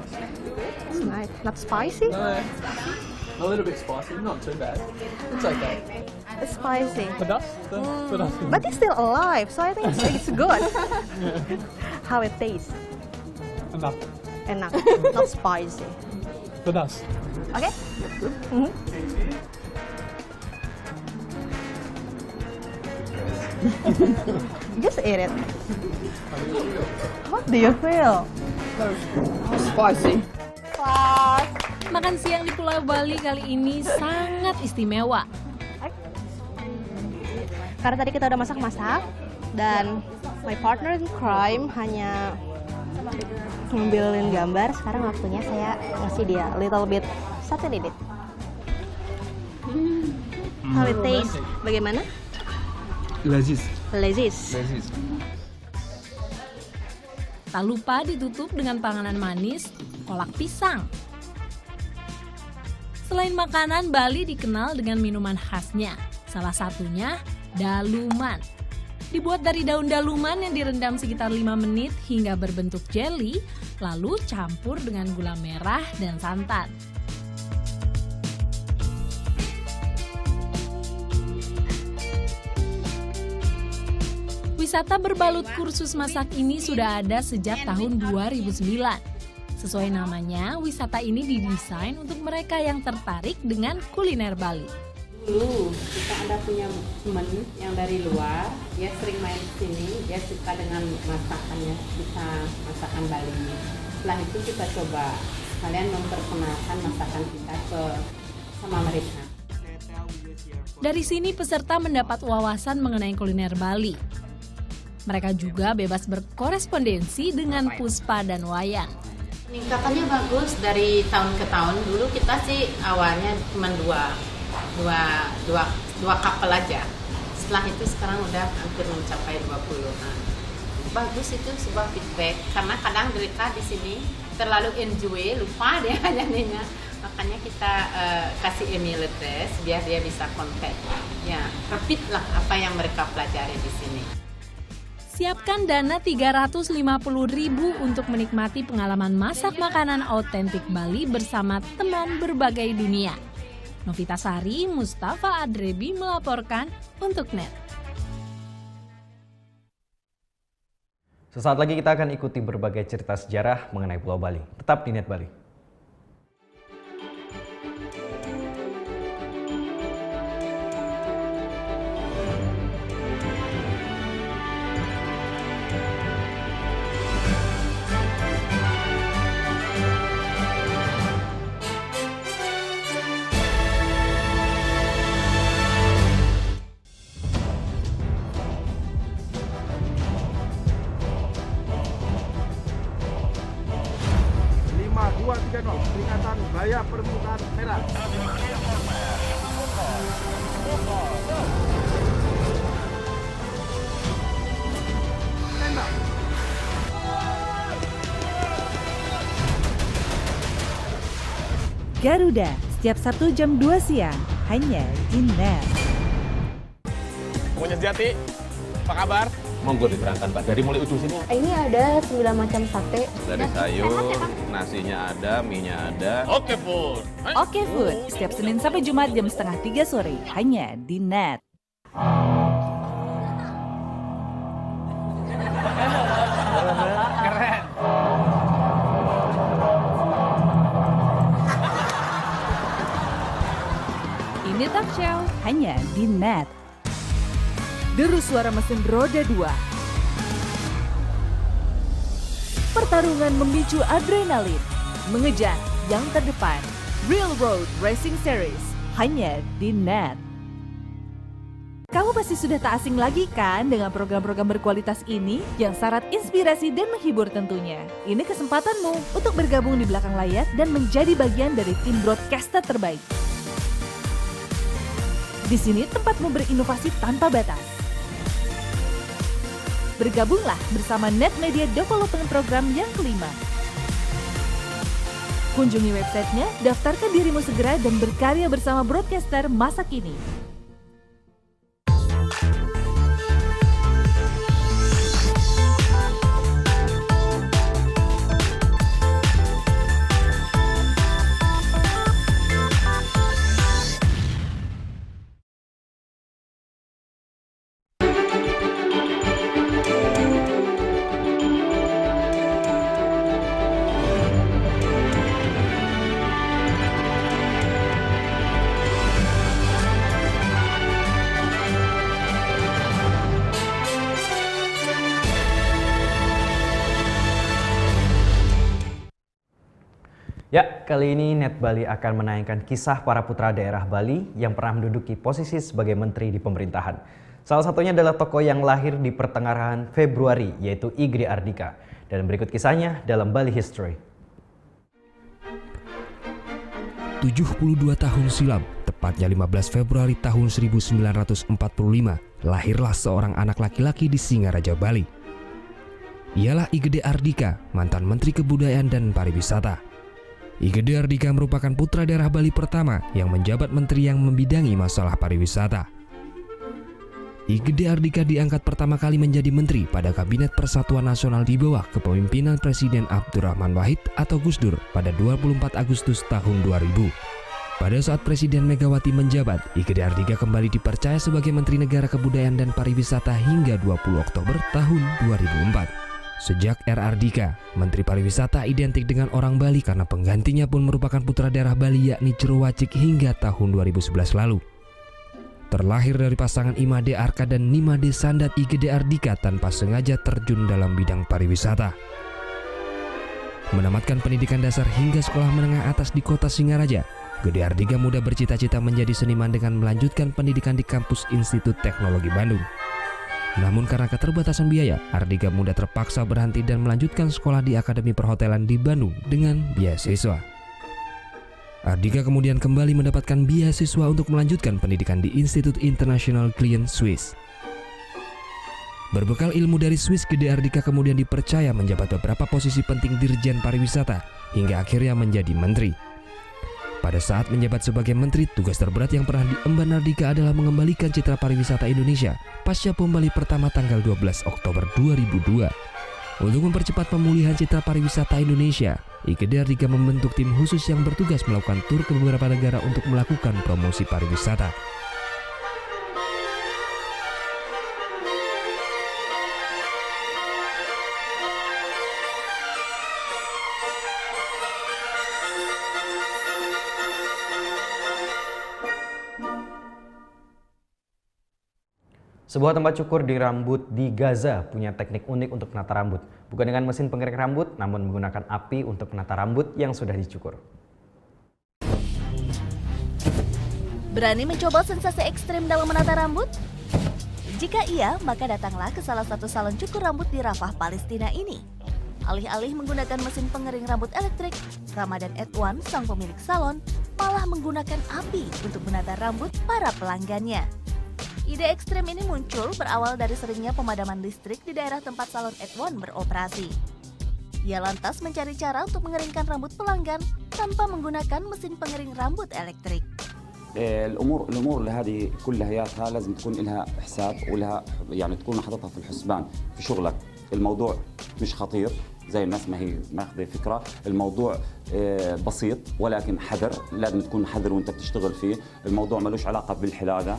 It's nice. Not spicy? No. A little bit spicy, not too bad. It's okay. It's spicy. Pedas? Pedas. But it's still alive, so I think it's good. How it tastes? Enough. Enak. Not spicy. Pedas. Okay? Mhm. Just eat it. What do you feel? Spicy. Makan siang di Pulau Bali kali ini sangat istimewa. Karena tadi kita udah masak-masak dan my partner in crime hanya ngambilin gambar. Sekarang waktunya saya ngasih dia little bit sate lilit. How it taste? Bagaimana? Lazis. Lazis. Lazis. Tak lupa ditutup dengan panganan manis, kolak pisang. Selain makanan, Bali dikenal dengan minuman khasnya. Salah satunya daluman. Dibuat dari daun daluman yang direndam sekitar 5 menit hingga berbentuk jelly, lalu campur dengan gula merah dan santan. Wisata berbalut kursus masak ini sudah ada sejak tahun 2009. Sesuai namanya, wisata ini didesain untuk mereka yang tertarik dengan kuliner Bali. Dulu kita ada punya teman yang dari luar, dia sering main ke sini, dia suka dengan masakannya, kita masakan Bali. Setelah itu kita coba sekalian memperkenalkan masakan kita sama mereka. Dari sini peserta mendapat wawasan mengenai kuliner Bali. Mereka juga bebas berkorespondensi dengan Puspa dan Wayan. Peningkatannya bagus dari tahun ke tahun. Dulu kita sih awalnya cuma dua kapal aja. Setelah itu sekarang udah hampir mencapai 20. Nah, bagus itu sebuah feedback karena kadang mereka di sini terlalu enjoy, lupa dia nyanyinya. Makanya kita kasih email address biar dia bisa kontak. Ya, repeat lah apa yang mereka pelajari di sini. Siapkan dana 350.000 untuk menikmati pengalaman masak makanan autentik Bali bersama teman berbagai dunia. Novita Sari, Mustafa Adrebi melaporkan untuk NET. Sesaat lagi kita akan ikuti berbagai cerita sejarah mengenai Pulau Bali. Tetap di NET Bali. Peringatan Bahaya Permukaan Merah. Garuda, setiap Sabtu jam 2 siang, hanya di NET. Semuanya sejati, apa kabar? Monggo diterangkan Pak, dari mulai ujung sini. Ini ada 9 macam sate. Dari sayur, nasinya ada, mie-nya ada. Oke Food, setiap Senin sampai Jumat jam 2:30 sore, hanya di NET. Ini Talk Show hanya di Net. Deru suara mesin roda 2. Pertarungan memicu adrenalin, mengejar yang terdepan. Real Road Racing Series hanya di Net. Kamu pasti sudah tak asing lagi kan dengan program-program berkualitas ini yang syarat inspirasi dan menghibur tentunya. Ini kesempatanmu untuk bergabung di belakang layar dan menjadi bagian dari tim broadcaster terbaik. Di sini tempatmu berinovasi tanpa batas. Bergabunglah bersama Net Media Development Program yang kelima. Kunjungi websitenya, daftarkan dirimu segera dan berkarya bersama broadcaster masa kini. Ya, kali ini Net Bali akan menayangkan kisah para putra daerah Bali yang pernah menduduki posisi sebagai menteri di pemerintahan. Salah satunya adalah tokoh yang lahir di pertengahan Februari, yaitu I Gede Ardika. Dan berikut kisahnya dalam Bali History. 72 tahun silam, tepatnya 15 Februari tahun 1945, lahirlah seorang anak laki-laki di Singaraja, Bali. Ialah I Gede Ardika, mantan Menteri Kebudayaan dan Pariwisata. I Gede Ardika merupakan putra daerah Bali pertama yang menjabat menteri yang membidangi masalah pariwisata. I Gede Ardika diangkat pertama kali menjadi menteri pada Kabinet Persatuan Nasional di bawah kepemimpinan Presiden Abdurrahman Wahid atau Gus Dur pada 24 Agustus tahun 2000. Pada saat Presiden Megawati menjabat, I Gede Ardika kembali dipercaya sebagai Menteri Negara Kebudayaan dan Pariwisata hingga 20 Oktober tahun 2004. Sejak era Ardika, Menteri Pariwisata identik dengan orang Bali karena penggantinya pun merupakan putra daerah Bali yakni Cerowacik hingga tahun 2011 lalu. Terlahir dari pasangan Imade Arka dan Nimade Sandat, I Gede Ardika tanpa sengaja terjun dalam bidang pariwisata. Menamatkan pendidikan dasar hingga sekolah menengah atas di kota Singaraja, Gede Ardika muda bercita-cita menjadi seniman dengan melanjutkan pendidikan di kampus Institut Teknologi Bandung. Namun karena keterbatasan biaya, Ardika muda terpaksa berhenti dan melanjutkan sekolah di Akademi Perhotelan di Bandung dengan beasiswa. Ardika kemudian kembali mendapatkan beasiswa untuk melanjutkan pendidikan di Institut International Client Swiss. Berbekal ilmu dari Swiss, Gede Ardika kemudian dipercaya menjabat beberapa posisi penting Dirjen Pariwisata hingga akhirnya menjadi menteri. Pada saat menjabat sebagai menteri, tugas terberat yang pernah diemban Ardika adalah mengembalikan citra pariwisata Indonesia pasca Bom Bali pertama tanggal 12 Oktober 2002. Untuk mempercepat pemulihan citra pariwisata Indonesia, I Gede Ardika membentuk tim khusus yang bertugas melakukan tur ke beberapa negara untuk melakukan promosi pariwisata. Sebuah tempat cukur di rambut di Gaza punya teknik unik untuk menata rambut. Bukan dengan mesin pengering rambut, namun menggunakan api untuk menata rambut yang sudah dicukur. Berani mencoba sensasi ekstrim dalam menata rambut? Jika iya, maka datanglah ke salah satu salon cukur rambut di Rafah, Palestina ini. Alih-alih menggunakan mesin pengering rambut elektrik, Ramadan Edwan, sang pemilik salon, malah menggunakan api untuk menata rambut para pelanggannya. Ide ekstrem ini muncul berawal dari seringnya pemadaman listrik di daerah tempat salon Edwan beroperasi. Ia lantas mencari cara untuk mengeringkan rambut pelanggan tanpa menggunakan mesin pengering rambut elektrik. الامور اللي هذه كلها لازم تكون لها حساب ولها يعني تكون حاططها في الحسبان في شغلك. الموضوع مش خطير زي الناس ما هي ماخذه فكره. الموضوع بسيط ولكن حذر، لازم تكون حذر وانت بتشتغل فيه. الموضوع ملوش علاقه بالحلاقه،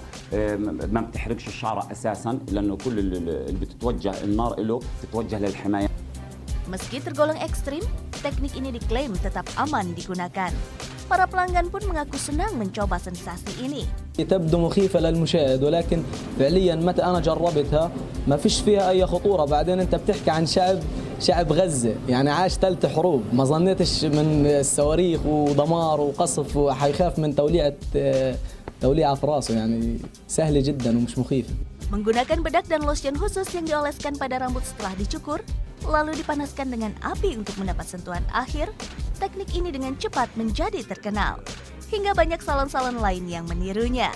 ما بتحرقش الشعر اساسا، لانه كل اللي بتتوجه النار له بتتوجه للحمايه. Meski tergolong ekstrim, teknik ini diklaim tetap aman digunakan. Para pelanggan pun mengaku senang mencoba sensasi ini. تبدو مخيفة للمشاهد ولكن فعليا متى أنا جربتها ما فيش فيها أي خطورة. بعدين أنت بتحكي عن شعب غزة يعني عاش 3 حروب، ما ظنيتش من الصواريخ ودمار وقصف وحيخاف من توليعة في راسه. يعني سهلة جدا ومش مخيفة. Menggunakan bedak dan lotion khusus yang dioleskan pada rambut setelah dicukur, lalu dipanaskan dengan api untuk mendapat sentuhan akhir, teknik ini dengan cepat menjadi terkenal. Hingga banyak salon-salon lain yang menirunya.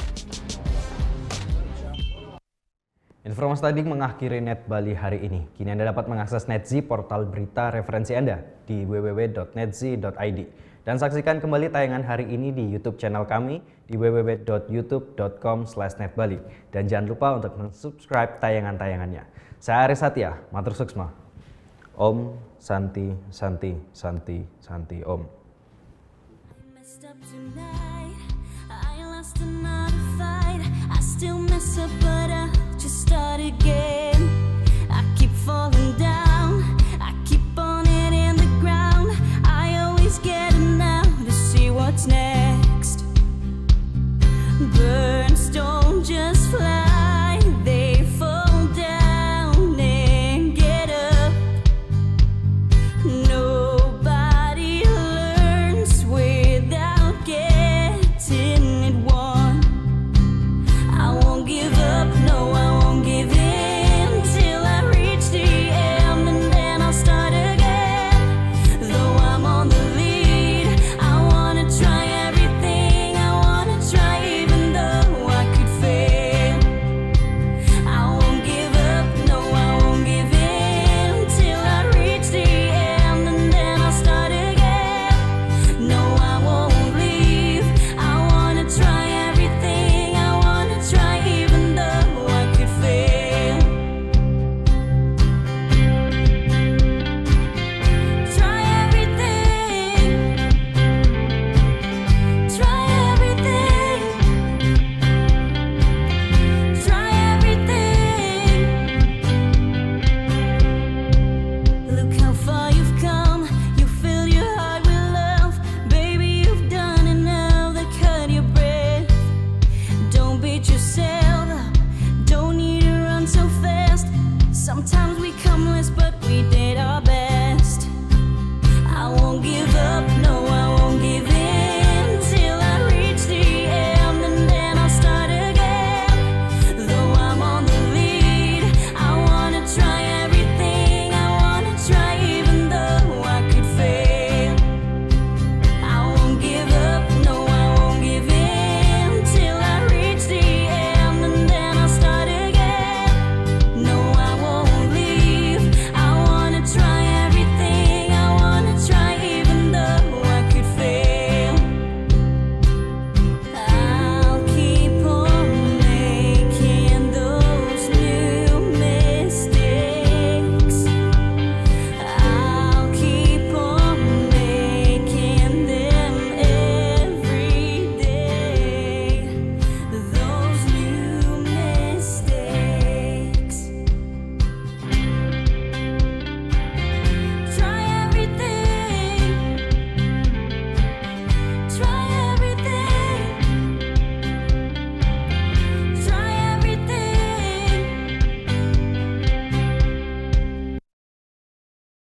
Informasi tadi mengakhiri Net Bali hari ini. Kini Anda dapat mengakses NetZ, portal berita referensi Anda, di www.netz.id. Dan saksikan kembali tayangan hari ini di YouTube channel kami di www.youtube.com/netbali. Dan jangan lupa untuk subscribe tayangan-tayangannya. Saya Aris Satya, matur suksma. Om Santi Santi Santi Santi Om.